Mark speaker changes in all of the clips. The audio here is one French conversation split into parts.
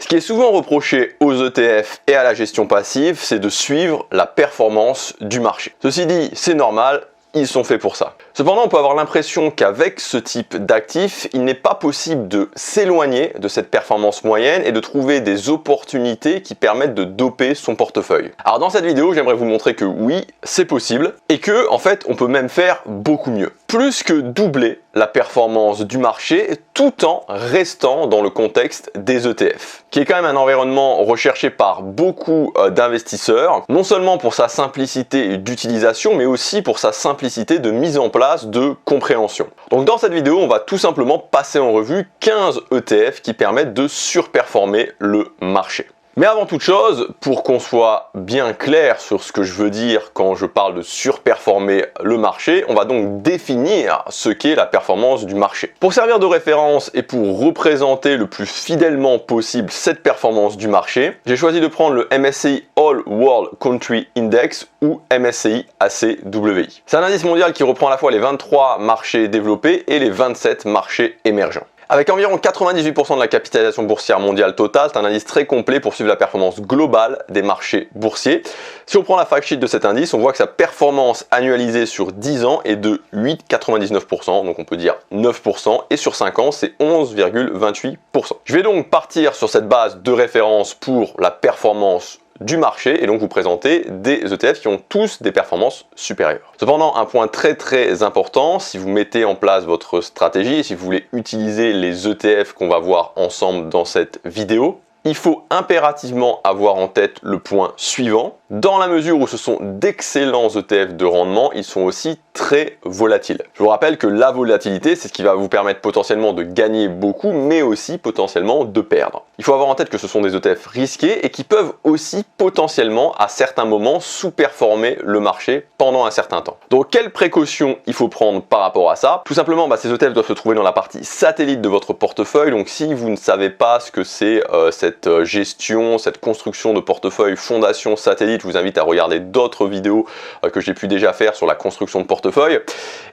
Speaker 1: Ce qui est souvent reproché aux ETF et à la gestion passive, c'est de suivre la performance du marché. Ceci dit, c'est normal, ils sont faits pour ça. Cependant, on peut avoir l'impression qu'avec ce type d'actifs, il n'est pas possible de s'éloigner de cette performance moyenne et de trouver des opportunités qui permettent de doper son portefeuille. Alors dans cette vidéo, j'aimerais vous montrer que oui, c'est possible et que en fait, on peut même faire beaucoup mieux. Plus que doubler la performance du marché tout en restant dans le contexte des ETF, qui est quand même un environnement recherché par beaucoup d'investisseurs, non seulement pour sa simplicité d'utilisation, mais aussi pour sa simplicité de mise en place de compréhension. Donc dans cette vidéo, on va tout simplement passer en revue 15 ETF qui permettent de surperformer le marché. Mais avant toute chose, pour qu'on soit bien clair sur ce que je veux dire quand je parle de surperformer le marché, on va donc définir ce qu'est la performance du marché. Pour servir de référence et pour représenter le plus fidèlement possible cette performance du marché, j'ai choisi de prendre le MSCI All World Country Index ou MSCI ACWI. C'est un indice mondial qui reprend à la fois les 23 marchés développés et les 27 marchés émergents. Avec environ 98% de la capitalisation boursière mondiale totale, c'est un indice très complet pour suivre la performance globale des marchés boursiers. Si on prend la fact sheet de cet indice, on voit que sa performance annualisée sur 10 ans est de 8,99%, donc on peut dire 9%, et sur 5 ans, c'est 11,28%. Je vais donc partir sur cette base de référence pour la performance du marché et donc vous présenter des ETF qui ont tous des performances supérieures. Cependant, un point très important, si vous mettez en place votre stratégie et si vous voulez utiliser les ETF qu'on va voir ensemble dans cette vidéo, il faut impérativement avoir en tête le point suivant. Dans la mesure où ce sont d'excellents ETF de rendement, ils sont aussi très volatiles. Je vous rappelle que la volatilité, c'est ce qui va vous permettre potentiellement de gagner beaucoup, mais aussi potentiellement de perdre. Il faut avoir en tête que ce sont des ETF risqués et qui peuvent aussi potentiellement, à certains moments, sous-performer le marché pendant un certain temps. Donc, quelles précautions il faut prendre par rapport à ça? Tout simplement, ces ETF doivent se trouver dans la partie satellite de votre portefeuille. Donc, si vous ne savez pas ce que c'est cette gestion, cette construction de portefeuille fondation satellite, je vous invite à regarder d'autres vidéos que j'ai pu déjà faire sur la construction de portefeuille.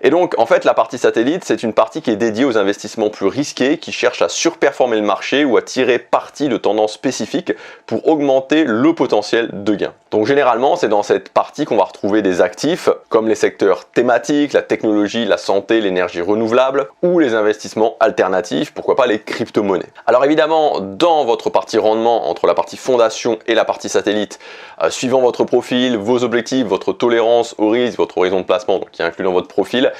Speaker 1: Et donc, en fait, la partie satellite, c'est une partie qui est dédiée aux investissements plus risqués, qui cherchent à surperformer le marché ou à tirer parti de tendances spécifiques pour augmenter le potentiel de gain. Donc, généralement, c'est dans cette partie qu'on va retrouver des actifs comme les secteurs thématiques, la technologie, la santé, l'énergie renouvelable ou les investissements alternatifs, pourquoi pas les crypto-monnaies. Alors évidemment, dans votre partie rendement, entre la partie fondation et la partie satellite, suivant votre profil, vos objectifs, votre tolérance au risque, votre horizon de placement, donc qui est inclus dans votre profil,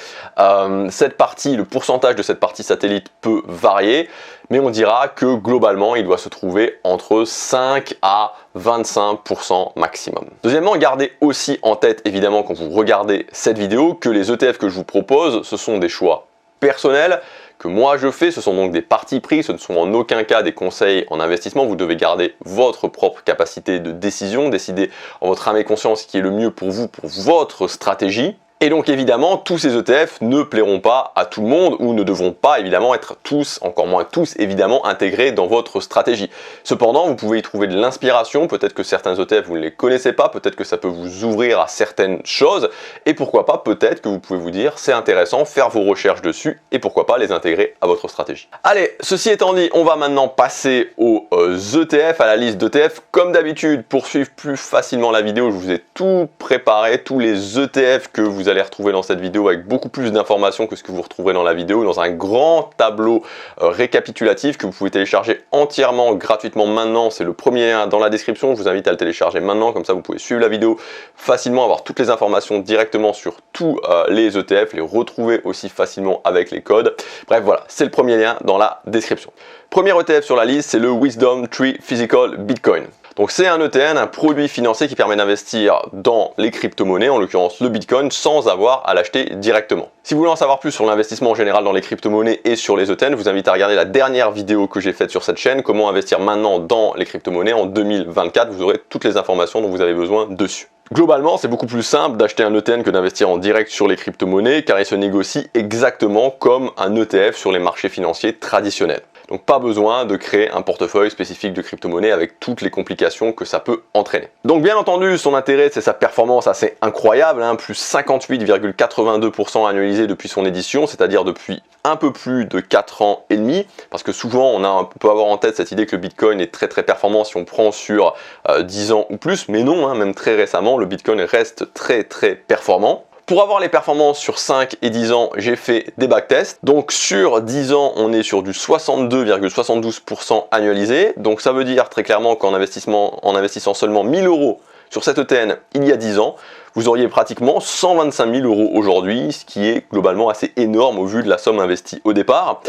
Speaker 1: cette partie, le pourcentage de cette partie satellite peut varier, mais on dira que globalement, il doit se trouver entre 5 à 25% maximum. Deuxièmement, gardez aussi en tête, évidemment, quand vous regardez cette vidéo, que les ETF que je vous propose, ce sont des choix personnels que moi je fais, ce sont donc des partis pris, ce ne sont en aucun cas des conseils en investissement, vous devez garder votre propre capacité de décision, décider en votre âme et conscience ce qui est le mieux pour vous, pour votre stratégie. Et donc évidemment, tous ces ETF ne plairont pas à tout le monde ou ne devront pas évidemment être tous, encore moins tous évidemment, intégrés dans votre stratégie. Cependant, vous pouvez y trouver de l'inspiration, peut-être que certains ETF vous ne les connaissez pas, peut-être que ça peut vous ouvrir à certaines choses et pourquoi pas, peut-être que vous pouvez vous dire c'est intéressant, faire vos recherches dessus et pourquoi pas les intégrer à votre stratégie. Allez, ceci étant dit, on va maintenant passer aux ETF, à la liste d'ETF. Comme d'habitude, pour suivre plus facilement la vidéo, je vous ai tout préparé, tous les ETF que vous allez retrouver dans cette vidéo avec beaucoup plus d'informations que ce que vous retrouverez dans la vidéo, dans un grand tableau récapitulatif que vous pouvez télécharger entièrement gratuitement maintenant. C'est le premier lien dans la description, je vous invite à le télécharger maintenant, comme ça vous pouvez suivre la vidéo facilement, avoir toutes les informations directement sur tous les ETF, les retrouver aussi facilement avec les codes. Bref, voilà, c'est le premier lien dans la description. Premier ETF sur la liste, c'est le Wisdom Tree Physical Bitcoin. Donc c'est un ETN, un produit financier qui permet d'investir dans les crypto-monnaies, en l'occurrence le Bitcoin, sans avoir à l'acheter directement. Si vous voulez en savoir plus sur l'investissement en général dans les crypto-monnaies et sur les ETN, je vous invite à regarder la dernière vidéo que j'ai faite sur cette chaîne, comment investir maintenant dans les crypto-monnaies en 2024, vous aurez toutes les informations dont vous avez besoin dessus. Globalement, c'est beaucoup plus simple d'acheter un ETN que d'investir en direct sur les crypto-monnaies car il se négocie exactement comme un ETF sur les marchés financiers traditionnels. Donc pas besoin de créer un portefeuille spécifique de crypto-monnaie avec toutes les complications que ça peut entraîner. Donc bien entendu, son intérêt, c'est sa performance assez incroyable, hein, plus 58,82% annualisé depuis son édition, c'est-à-dire depuis un peu plus de 4 ans et demi, parce que souvent on peut avoir en tête cette idée que le Bitcoin est très performant si on prend sur 10 ans ou plus, mais non, hein, même très récemment, le Bitcoin reste très performant. Pour avoir les performances sur 5 et 10 ans, j'ai fait des backtests. Donc sur 10 ans, on est sur du 62,72% annualisé. Donc ça veut dire très clairement qu'en investissant seulement 1000 € sur cette ETN il y a 10 ans, vous auriez pratiquement 125 000 € aujourd'hui, ce qui est globalement assez énorme au vu de la somme investie au départ.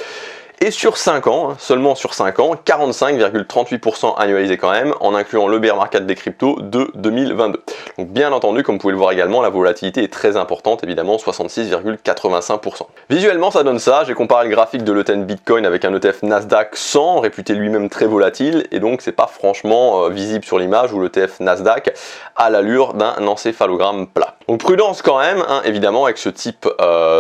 Speaker 1: Et sur 5 ans, seulement sur 5 ans, 45,38% annualisé quand même, en incluant le bear market des cryptos de 2022. Donc bien entendu, comme vous pouvez le voir également, la volatilité est très importante, évidemment 66,85%. Visuellement ça donne ça, j'ai comparé le graphique de l'ETN Bitcoin avec un ETF Nasdaq 100, réputé lui-même très volatile, et donc c'est pas franchement visible sur l'image où l'ETF Nasdaq a l'allure d'un encéphalogramme plat. Donc prudence quand même, hein, évidemment avec ce type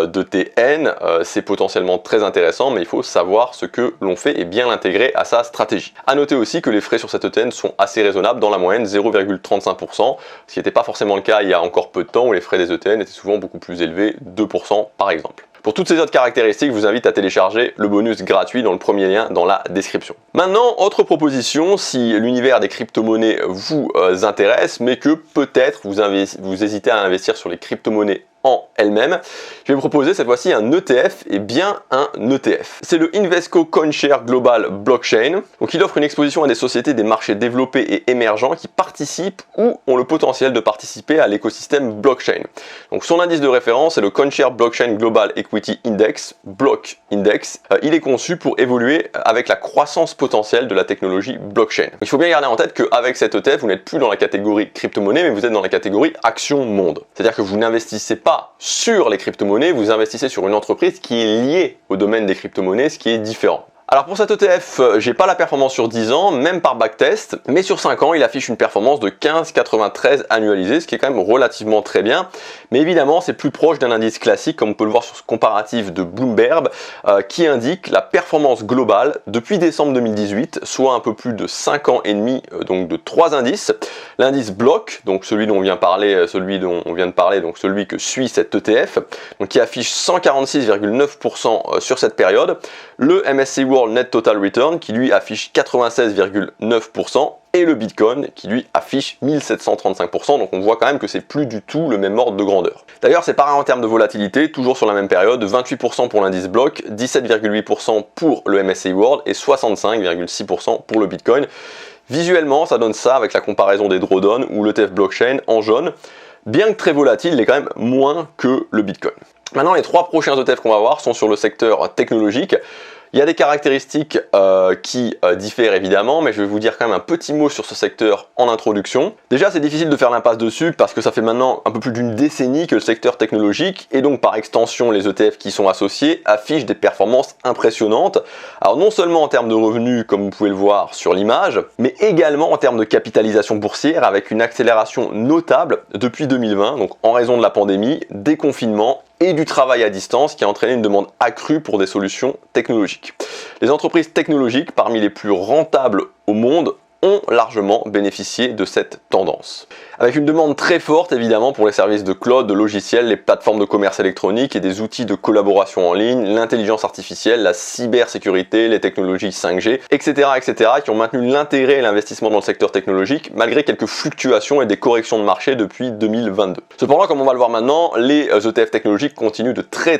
Speaker 1: d'ETN, c'est potentiellement très intéressant, mais il faut savoir ce que l'on fait et bien l'intégrer à sa stratégie. A noter aussi que les frais sur cette ETN sont assez raisonnables, dans la moyenne 0,35%, ce qui n'était pas forcément le cas il y a encore peu de temps où les frais des ETN étaient souvent beaucoup plus élevés, 2% par exemple. Pour toutes ces autres caractéristiques, je vous invite à télécharger le bonus gratuit dans le premier lien dans la description. Maintenant, autre proposition, si l'univers des crypto-monnaies vous intéresse, mais que peut-être vous hésitez à investir sur les crypto-monnaies en elle-même, je vais vous proposer cette fois-ci un ETF et bien un ETF. C'est le Invesco CoinShare Global Blockchain. Donc il offre une exposition à des sociétés des marchés développés et émergents qui participent ou ont le potentiel de participer à l'écosystème blockchain. Donc son indice de référence est le CoinShare Blockchain Global Equity Index, Block Index. Il est conçu pour évoluer avec la croissance potentielle de la technologie blockchain. Il faut bien garder en tête qu'avec cet ETF, vous n'êtes plus dans la catégorie crypto-monnaie, mais vous êtes dans la catégorie action monde. C'est-à-dire que vous n'investissez pas sur les crypto-monnaies, vous investissez sur une entreprise qui est liée au domaine des crypto-monnaies, ce qui est différent. Alors pour cet ETF, j'ai pas la performance sur 10 ans, même par backtest, mais sur 5 ans, il affiche une performance de 15,93 annualisée, ce qui est quand même relativement très bien. Mais évidemment, c'est plus proche d'un indice classique, comme on peut le voir sur ce comparatif de Bloomberg, qui indique la performance globale depuis décembre 2018, soit un peu plus de 5 ans et demi, donc de 3 indices. L'indice Block, donc celui dont on vient de parler, donc celui que suit cet ETF, donc qui affiche 146,9% sur cette période. Le MSCI World Net Total Return qui lui affiche 96,9% et le Bitcoin qui lui affiche 1735%, donc on voit quand même que c'est plus du tout le même ordre de grandeur. D'ailleurs c'est pareil en termes de volatilité, toujours sur la même période, 28% pour l'indice Block, 17,8% pour le MSCI World et 65,6% pour le Bitcoin. Visuellement ça donne ça avec la comparaison des drawdowns ou l'ETF blockchain en jaune, bien que très volatile, il est quand même moins que le Bitcoin. Maintenant les 3 prochains ETF qu'on va voir sont sur le secteur technologique. Il y a des caractéristiques qui diffèrent évidemment, mais je vais vous dire quand même un petit mot sur ce secteur en introduction. Déjà, c'est difficile de faire l'impasse dessus parce que ça fait maintenant un peu plus d'une décennie que le secteur technologique, et donc par extension les ETF qui y sont associés, affichent des performances impressionnantes. Alors non seulement en termes de revenus, comme vous pouvez le voir sur l'image, mais également en termes de capitalisation boursière, avec une accélération notable depuis 2020, donc en raison de la pandémie, des confinements et du travail à distance qui a entraîné une demande accrue pour des solutions technologiques. Les entreprises technologiques, parmi les plus rentables au monde, ont largement bénéficié de cette tendance. Avec une demande très forte évidemment pour les services de cloud, de logiciels, les plateformes de commerce électronique et des outils de collaboration en ligne, l'intelligence artificielle, la cybersécurité, les technologies 5G, etc. qui ont maintenu l'intérêt et l'investissement dans le secteur technologique malgré quelques fluctuations et des corrections de marché depuis 2022. Cependant, comme on va le voir maintenant, les ETF technologiques continuent de très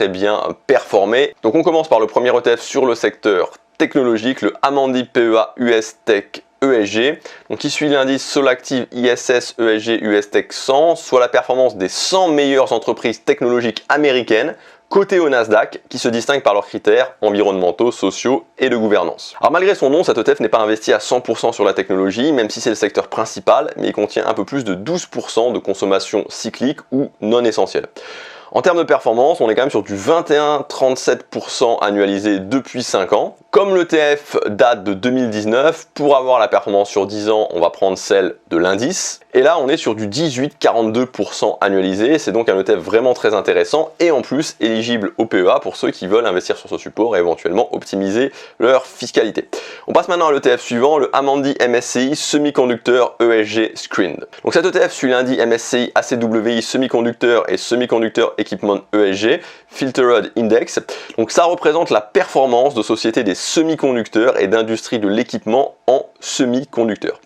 Speaker 1: bien performer. Donc on commence par le premier ETF sur le secteur technologique, le Amundi PEA US Tech ESG, donc qui suit l'indice Solactive ISS ESG US Tech 100, soit la performance des 100 meilleures entreprises technologiques américaines cotées au Nasdaq, qui se distinguent par leurs critères environnementaux, sociaux et de gouvernance. Alors malgré son nom, cet ETF n'est pas investi à 100% sur la technologie, même si c'est le secteur principal, mais il contient un peu plus de 12% de consommation cyclique ou non essentielle. En termes de performance, on est quand même sur du 21-37% annualisé depuis 5 ans. Comme l'ETF date de 2019, pour avoir la performance sur 10 ans, on va prendre celle de l'indice. Et là, on est sur du 18-42% annualisé. C'est donc un ETF vraiment très intéressant et en plus éligible au PEA pour ceux qui veulent investir sur ce support et éventuellement optimiser leur fiscalité. On passe maintenant à l'ETF suivant, le Amundi MSCI Semiconductor ESG Screened. Donc cet ETF suit l'indice MSCI ACWI Semiconductor et Semiconductor Equipment ESG Filtered Index. Donc ça représente la performance de sociétés des semi-conducteurs et d'industrie de l'équipement en semi-conducteurs.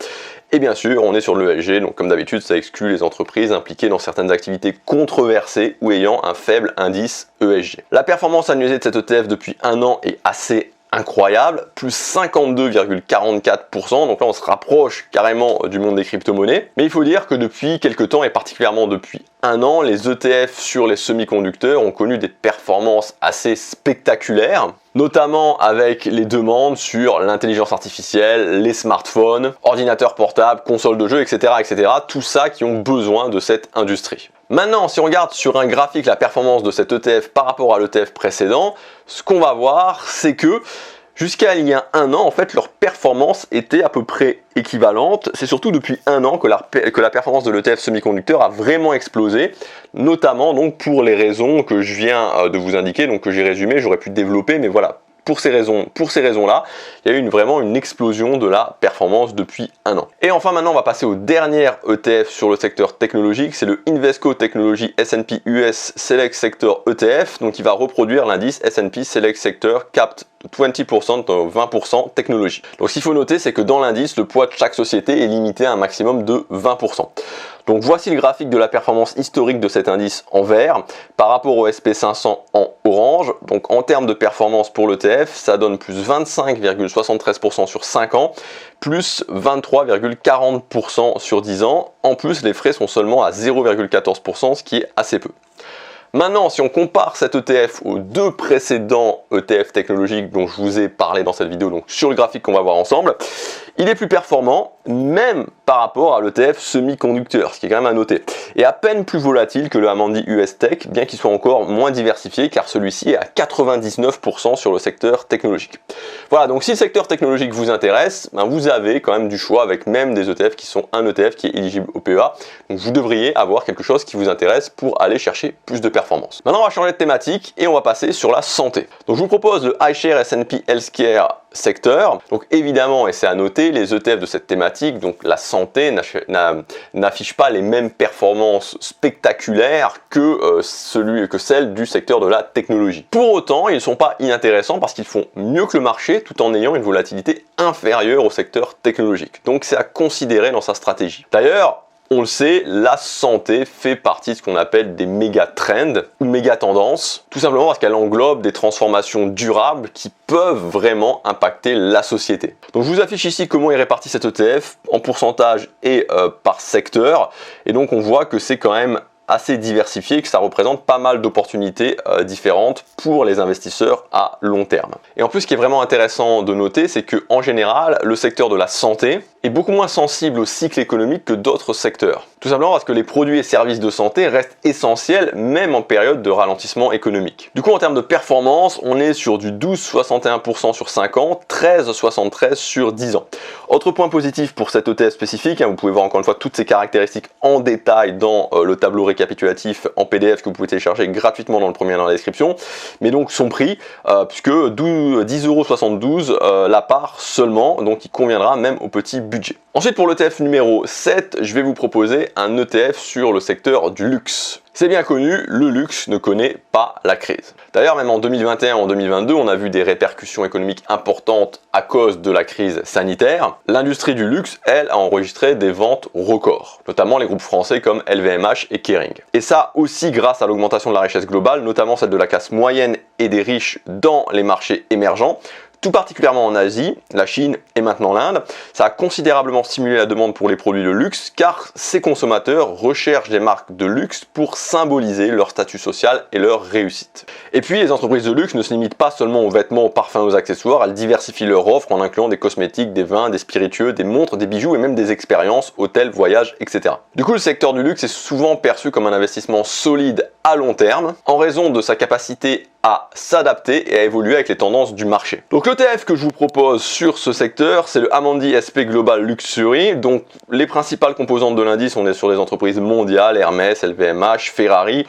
Speaker 1: Et bien sûr, on est sur l'ESG, donc comme d'habitude, ça exclut les entreprises impliquées dans certaines activités controversées ou ayant un faible indice ESG. La performance annualisée de cet ETF depuis un an est assez incroyable, plus 52,44%, donc là on se rapproche carrément du monde des crypto-monnaies. Mais il faut dire que depuis quelques temps, et particulièrement depuis un an, les ETF sur les semi-conducteurs ont connu des performances assez spectaculaires, notamment avec les demandes sur l'intelligence artificielle, les smartphones, ordinateurs portables, consoles de jeux, etc., etc. Tout ça qui ont besoin de cette industrie. Maintenant, si on regarde sur un graphique la performance de cet ETF par rapport à l'ETF précédent, ce qu'on va voir, c'est que jusqu'à il y a un an, en fait, leur performance était à peu près équivalente. C'est surtout depuis un an que la performance de l'ETF semi-conducteur a vraiment explosé, notamment donc pour les raisons que je viens de vous indiquer, donc que j'ai résumé, j'aurais pu développer, mais voilà. Pour ces raisons-là, il y a eu vraiment une explosion de la performance depuis un an. Et enfin, maintenant, on va passer au dernier ETF sur le secteur technologique. C'est le Invesco Technology S&P US Select Sector ETF. Donc, il va reproduire l'indice S&P Select Sector Capped 20%, 20% technologie. Donc, ce qu'il faut noter, c'est que dans l'indice, le poids de chaque société est limité à un maximum de 20%. Donc voici le graphique de la performance historique de cet indice en vert par rapport au SP500 en orange. Donc en termes de performance pour l'ETF, ça donne plus 25,73% sur 5 ans, plus 23,40% sur 10 ans. En plus, les frais sont seulement à 0,14%, ce qui est assez peu. Maintenant, si on compare cet ETF aux deux précédents ETF technologiques dont je vous ai parlé dans cette vidéo, donc sur le graphique qu'on va voir ensemble, il est plus performant, même par rapport à l'ETF semi-conducteur, ce qui est quand même à noter, et à peine plus volatile que le Amundi US Tech, bien qu'il soit encore moins diversifié, car celui-ci est à 99% sur le secteur technologique. Voilà, donc si le secteur technologique vous intéresse, ben vous avez quand même du choix avec même des ETF qui sont un ETF qui est éligible au PEA, donc vous devriez avoir quelque chose qui vous intéresse pour aller chercher plus de performance. Maintenant, on va changer de thématique et on va passer sur la santé. Donc je vous propose le iShares S&P Healthcare secteur. Donc évidemment, et c'est à noter, les ETF de cette thématique, donc la santé, n'affichent pas les mêmes performances spectaculaires que celles du secteur de la technologie. Pour autant, ils ne sont pas inintéressants parce qu'ils font mieux que le marché tout en ayant une volatilité inférieure au secteur technologique. Donc c'est à considérer dans sa stratégie. D'ailleurs, on le sait, la santé fait partie de ce qu'on appelle des méga trends ou méga tendances, tout simplement parce qu'elle englobe des transformations durables qui peuvent vraiment impacter la société. Donc je vous affiche ici comment est réparti cet ETF en pourcentage et par secteur, et donc on voit que c'est quand même assez diversifié, que ça représente pas mal d'opportunités différentes pour les investisseurs à long terme. Et en plus, ce qui est vraiment intéressant de noter, c'est que en général, le secteur de la santé est beaucoup moins sensible au cycle économique que d'autres secteurs. Tout simplement parce que les produits et services de santé restent essentiels même en période de ralentissement économique. Du coup, en termes de performance, on est sur du 12,61% sur 5 ans, 13,73% sur 10 ans. Autre point positif pour cet ETF spécifique, vous pouvez voir encore une fois toutes ces caractéristiques en détail dans le tableau récapitulatif en PDF que vous pouvez télécharger gratuitement dans le premier lien dans la description, mais donc son prix, puisque 10,72€ la part seulement, donc il conviendra même au petit budget. Ensuite, pour l'ETF numéro 7, je vais vous proposer un ETF sur le secteur du luxe. C'est bien connu, le luxe ne connaît pas la crise. D'ailleurs, même en 2021 et en 2022, on a vu des répercussions économiques importantes à cause de la crise sanitaire. L'industrie du luxe, elle, a enregistré des ventes records, notamment les groupes français comme LVMH et Kering. Et ça aussi grâce à l'augmentation de la richesse globale, notamment celle de la classe moyenne et des riches dans les marchés émergents, tout particulièrement en Asie, la Chine et maintenant l'Inde. Ça a considérablement stimulé la demande pour les produits de luxe car ces consommateurs recherchent des marques de luxe pour symboliser leur statut social et leur réussite. Et puis les entreprises de luxe ne se limitent pas seulement aux vêtements, aux parfums, aux accessoires, elles diversifient leur offre en incluant des cosmétiques, des vins, des spiritueux, des montres, des bijoux et même des expériences, hôtels, voyages, etc. Du coup, le secteur du luxe est souvent perçu comme un investissement solide à long terme en raison de sa capacité à s'adapter et à évoluer avec les tendances du marché. Donc l'ETF que je vous propose sur ce secteur, c'est le Amundi SP Global Luxury. Donc les principales composantes de l'indice, on est sur des entreprises mondiales, Hermès, LVMH, Ferrari,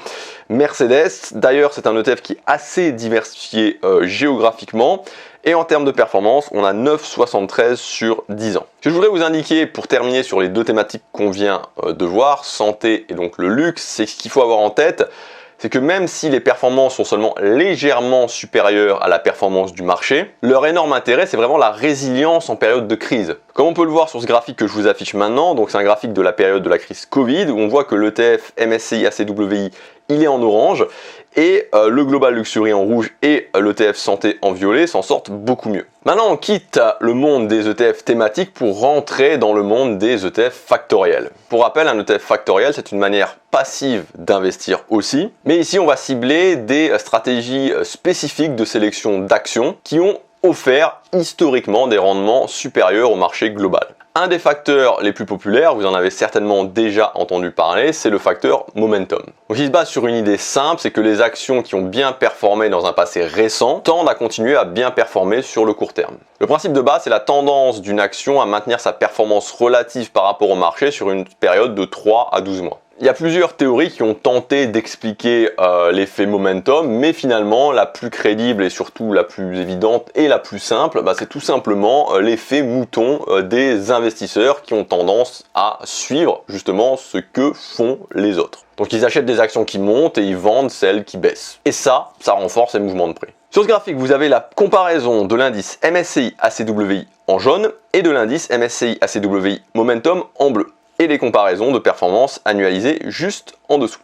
Speaker 1: Mercedes. D'ailleurs, c'est un ETF qui est assez diversifié géographiquement. Et en termes de performance, on a 9,73 sur 10 ans. Ce que je voudrais vous indiquer pour terminer sur les deux thématiques qu'on vient de voir, santé et donc le luxe, c'est ce qu'il faut avoir en tête, c'est que même si les performances sont seulement légèrement supérieures à la performance du marché, leur énorme intérêt, c'est vraiment la résilience en période de crise. Comme on peut le voir sur ce graphique que je vous affiche maintenant, donc c'est un graphique de la période de la crise Covid, où on voit que l'ETF MSCI ACWI, il est en orange, et le Global Luxury en rouge et l'ETF Santé en violet s'en sortent beaucoup mieux. Maintenant, on quitte le monde des ETF thématiques pour rentrer dans le monde des ETF factoriels. Pour rappel, un ETF factoriel, c'est une manière passive d'investir aussi, mais ici on va cibler des stratégies spécifiques de sélection d'actions qui ont offert historiquement des rendements supérieurs au marché global. Un des facteurs les plus populaires, vous en avez certainement déjà entendu parler, c'est le facteur momentum. Donc il se base sur une idée simple, c'est que les actions qui ont bien performé dans un passé récent tendent à continuer à bien performer sur le court terme. Le principe de base, c'est la tendance d'une action à maintenir sa performance relative par rapport au marché sur une période de 3 à 12 mois. Il y a plusieurs théories qui ont tenté d'expliquer l'effet momentum, mais finalement la plus crédible et surtout la plus évidente et la plus simple, c'est tout simplement l'effet mouton des investisseurs qui ont tendance à suivre justement ce que font les autres. Donc ils achètent des actions qui montent et ils vendent celles qui baissent. Et ça renforce les mouvements de prix. Sur ce graphique, vous avez la comparaison de l'indice MSCI ACWI en jaune et de l'indice MSCI ACWI Momentum en bleu, et les comparaisons de performance annualisées juste en dessous.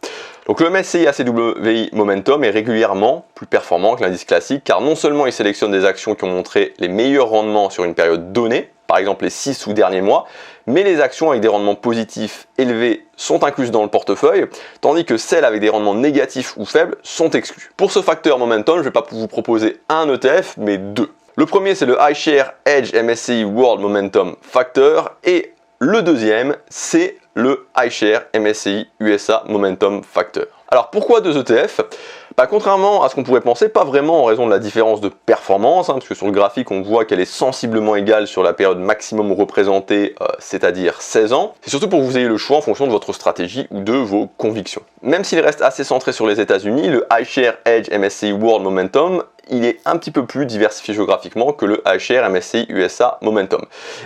Speaker 1: Donc le MSCI ACWI Momentum est régulièrement plus performant que l'indice classique, car non seulement il sélectionne des actions qui ont montré les meilleurs rendements sur une période donnée, par exemple les 6 ou derniers mois, mais les actions avec des rendements positifs élevés sont incluses dans le portefeuille, tandis que celles avec des rendements négatifs ou faibles sont exclues. Pour ce facteur momentum, je ne vais pas vous proposer un ETF, mais deux. Le premier, c'est le iShares Edge MSCI World Momentum Factor, et le deuxième, c'est le iShares MSCI USA Momentum Factor. Alors pourquoi deux ETF ? Contrairement à ce qu'on pourrait penser, pas vraiment en raison de la différence de performance, parce que sur le graphique on voit qu'elle est sensiblement égale sur la période maximum représentée, c'est-à-dire 16 ans. C'est surtout pour que vous ayez le choix en fonction de votre stratégie ou de vos convictions. Même s'il reste assez centré sur les États-Unis, le iShares Edge MSCI World Momentum, il est un petit peu plus diversifié géographiquement que le iShares MSCI USA Momentum.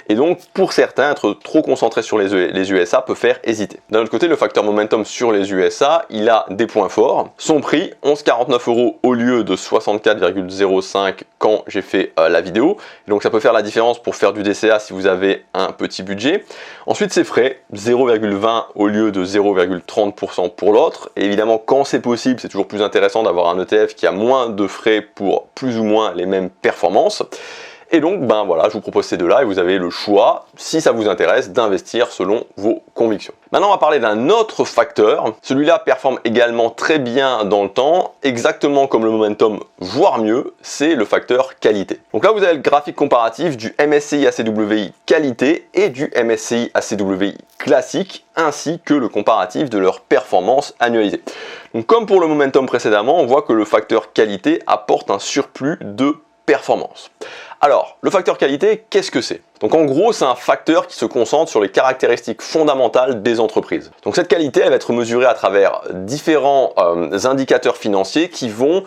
Speaker 1: Et donc, pour certains, être trop concentré sur les USA peut faire hésiter. D'un autre côté, le facteur momentum sur les USA, il a des points forts. Son prix, 11,49 € au lieu de 64,05 quand j'ai fait la vidéo. Et donc, ça peut faire la différence pour faire du DCA si vous avez un petit budget. Ensuite, ses frais, 0,20 au lieu de 0,30% pour l'autre. Et évidemment, quand c'est possible, c'est toujours plus intéressant d'avoir un ETF qui a moins de frais pour plus ou moins les mêmes performances. Et donc, voilà, je vous propose ces deux-là et vous avez le choix, si ça vous intéresse, d'investir selon vos convictions. Maintenant, on va parler d'un autre facteur. Celui-là performe également très bien dans le temps, exactement comme le momentum, voire mieux, c'est le facteur qualité. Donc là, vous avez le graphique comparatif du MSCI ACWI qualité et du MSCI ACWI classique, ainsi que le comparatif de leur performance annualisée. Donc, comme pour le momentum précédemment, on voit que le facteur qualité apporte un surplus de performance. Alors, le facteur qualité, qu'est-ce que c'est ? Donc en gros, c'est un facteur qui se concentre sur les caractéristiques fondamentales des entreprises. Donc cette qualité, elle va être mesurée à travers différents indicateurs financiers qui vont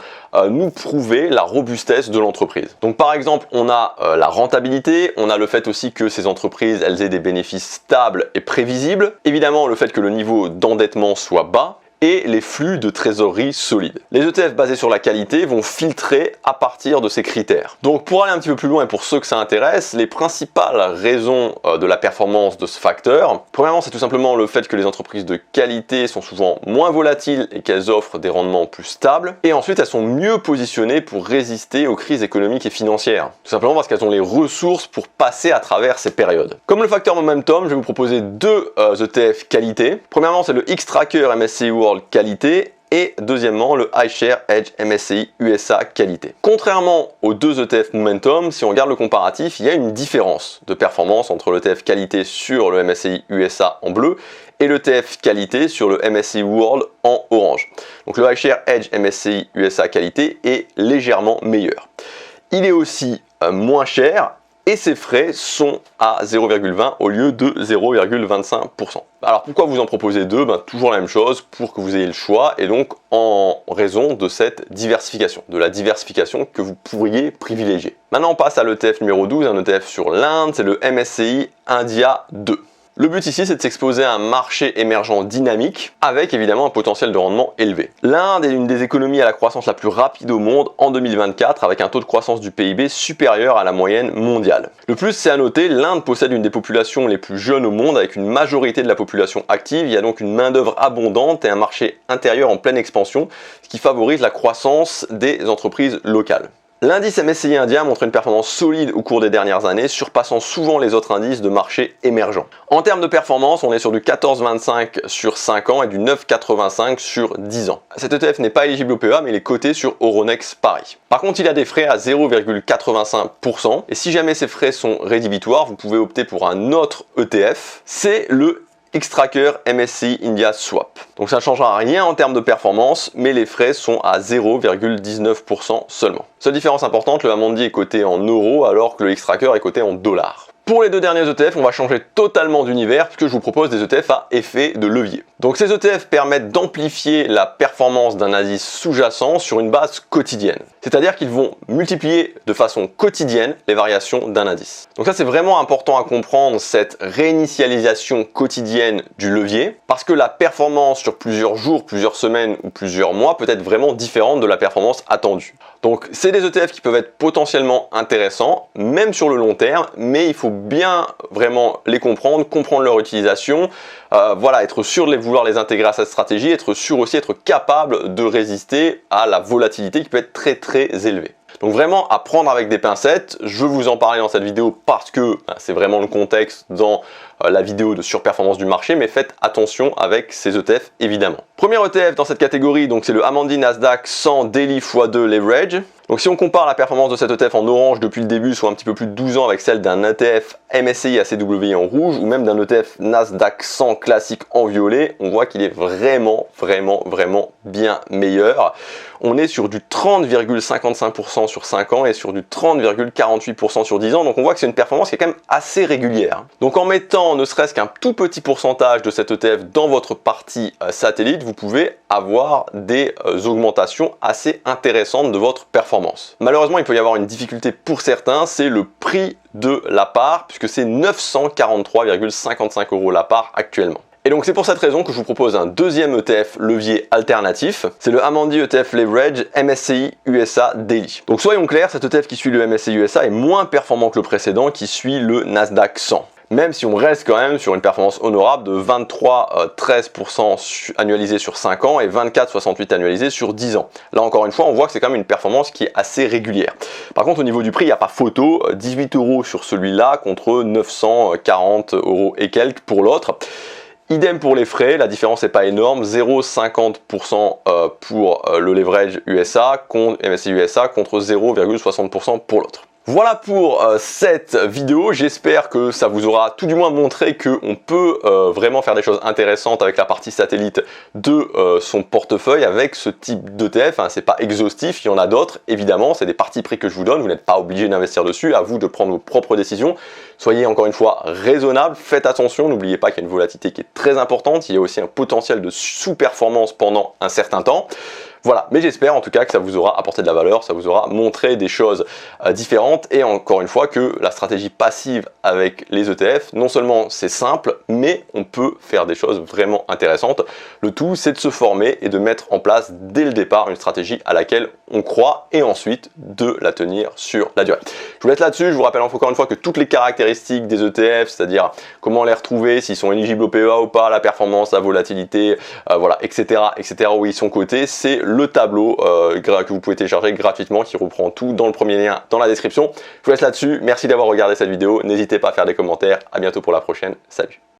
Speaker 1: nous prouver la robustesse de l'entreprise. Donc par exemple, on a la rentabilité, on a le fait aussi que ces entreprises, elles aient des bénéfices stables et prévisibles, évidemment le fait que le niveau d'endettement soit bas, et les flux de trésorerie solides. Les ETF basés sur la qualité vont filtrer à partir de ces critères. Donc pour aller un petit peu plus loin et pour ceux que ça intéresse, les principales raisons de la performance de ce facteur, premièrement c'est tout simplement le fait que les entreprises de qualité sont souvent moins volatiles et qu'elles offrent des rendements plus stables, et ensuite elles sont mieux positionnées pour résister aux crises économiques et financières, tout simplement parce qu'elles ont les ressources pour passer à travers ces périodes. Comme le facteur momentum, je vais vous proposer deux ETF qualité. Premièrement c'est le Xtrackers MSCI World qualité et deuxièmement le iShares Edge MSCI USA qualité. Contrairement aux deux ETF momentum, si on regarde le comparatif, il y a une différence de performance entre l'ETF qualité sur le MSCI USA en bleu et l'ETF qualité sur le MSCI World en orange. Donc le iShares Edge MSCI USA qualité est légèrement meilleur. Il est aussi moins cher et ses frais sont à 0,20 au lieu de 0,25%. Alors pourquoi vous en proposez deux? Toujours la même chose, pour que vous ayez le choix et donc en raison de cette diversification, de la diversification que vous pourriez privilégier. Maintenant on passe à l'ETF numéro 12, un ETF sur l'Inde, c'est le MSCI India 2. Le but ici, c'est de s'exposer à un marché émergent dynamique avec évidemment un potentiel de rendement élevé. L'Inde est une des économies à la croissance la plus rapide au monde en 2024 avec un taux de croissance du PIB supérieur à la moyenne mondiale. Le plus, c'est à noter, l'Inde possède une des populations les plus jeunes au monde avec une majorité de la population active. Il y a donc une main-d'œuvre abondante et un marché intérieur en pleine expansion, ce qui favorise la croissance des entreprises locales. L'indice MSCI India montre une performance solide au cours des dernières années, surpassant souvent les autres indices de marché émergents. En termes de performance, on est sur du 14,25 sur 5 ans et du 9,85 sur 10 ans. Cet ETF n'est pas éligible au PEA, mais il est coté sur Euronext Paris. Par contre, il a des frais à 0,85%, et si jamais ces frais sont rédhibitoires, vous pouvez opter pour un autre ETF, c'est le Xtrackers MSCI India Swap. Donc ça ne changera rien en termes de performance, mais les frais sont à 0,19% seulement. Seule différence importante, le Amundi est coté en euros alors que le Xtrackers est coté en dollars. Pour les deux derniers ETF, on va changer totalement d'univers puisque je vous propose des ETF à effet de levier. Donc ces ETF permettent d'amplifier la performance d'un indice sous-jacent sur une base quotidienne. C'est-à-dire qu'ils vont multiplier de façon quotidienne les variations d'un indice. Donc ça c'est vraiment important à comprendre, cette réinitialisation quotidienne du levier, parce que la performance sur plusieurs jours, plusieurs semaines ou plusieurs mois peut être vraiment différente de la performance attendue. Donc c'est des ETF qui peuvent être potentiellement intéressants, même sur le long terme, mais il faut bien vraiment les comprendre, comprendre leur utilisation, voilà, être sûr de vouloir les intégrer à cette stratégie, être sûr aussi être capable de résister à la volatilité qui peut être très élevée. Donc vraiment à prendre avec des pincettes, je veux vous en parler dans cette vidéo parce que c'est vraiment le contexte dans la vidéo de surperformance du marché, mais faites attention avec ces ETF évidemment. Premier ETF dans cette catégorie, donc c'est le Amundi Nasdaq 100 Daily x2 Leverage. Donc si on compare la performance de cet ETF en orange depuis le début, soit un petit peu plus de 12 ans avec celle d'un ETF MSCI ACW en rouge ou même d'un ETF Nasdaq 100 classique en violet, on voit qu'il est vraiment bien meilleur. On est sur du 30,55% sur 5 ans et sur du 30,48% sur 10 ans, donc on voit que c'est une performance qui est quand même assez régulière. Donc en mettant ne serait-ce qu'un tout petit pourcentage de cet ETF dans votre partie satellite, vous pouvez avoir des augmentations assez intéressantes de votre performance. Malheureusement, il peut y avoir une difficulté pour certains, c'est le prix de la part, puisque c'est 943,55 € la part actuellement. Et donc c'est pour cette raison que je vous propose un deuxième ETF levier alternatif, c'est le Amundi ETF Leverage MSCI USA Daily. Donc soyons clairs, cet ETF qui suit le MSCI USA est moins performant que le précédent qui suit le Nasdaq 100. Même si on reste quand même sur une performance honorable de 23,13% annualisé sur 5 ans et 24,68% annualisé sur 10 ans. Là encore une fois, on voit que c'est quand même une performance qui est assez régulière. Par contre, au niveau du prix, il n'y a pas photo, 18 € sur celui-là contre 940 € et quelques pour l'autre. Idem pour les frais, la différence n'est pas énorme, 0,50% pour le leverage USA, MSCI USA contre 0,60% pour l'autre. Voilà pour cette vidéo, j'espère que ça vous aura tout du moins montré qu'on peut vraiment faire des choses intéressantes avec la partie satellite de son portefeuille avec ce type d'ETF. C'est pas exhaustif, il y en a d'autres, évidemment, c'est des parties pris que je vous donne, vous n'êtes pas obligé d'investir dessus, à vous de prendre vos propres décisions. Soyez encore une fois raisonnable, faites attention, n'oubliez pas qu'il y a une volatilité qui est très importante, il y a aussi un potentiel de sous-performance pendant un certain temps. Voilà, mais j'espère en tout cas que ça vous aura apporté de la valeur, ça vous aura montré des choses différentes et encore une fois que la stratégie passive avec les ETF, non seulement c'est simple, mais on peut faire des choses vraiment intéressantes. Le tout, c'est de se former et de mettre en place dès le départ une stratégie à laquelle on croit et ensuite de la tenir sur la durée. Je vous laisse là-dessus, je vous rappelle encore une fois que toutes les caractéristiques des ETF, c'est-à-dire comment les retrouver, s'ils sont éligibles au PEA ou pas, la performance, la volatilité, voilà, etc., où ils sont cotés, c'est le tableau que vous pouvez télécharger gratuitement qui reprend tout dans le premier lien dans la description. Je vous laisse là-dessus, merci d'avoir regardé cette vidéo, n'hésitez pas à faire des commentaires, à bientôt pour la prochaine, salut.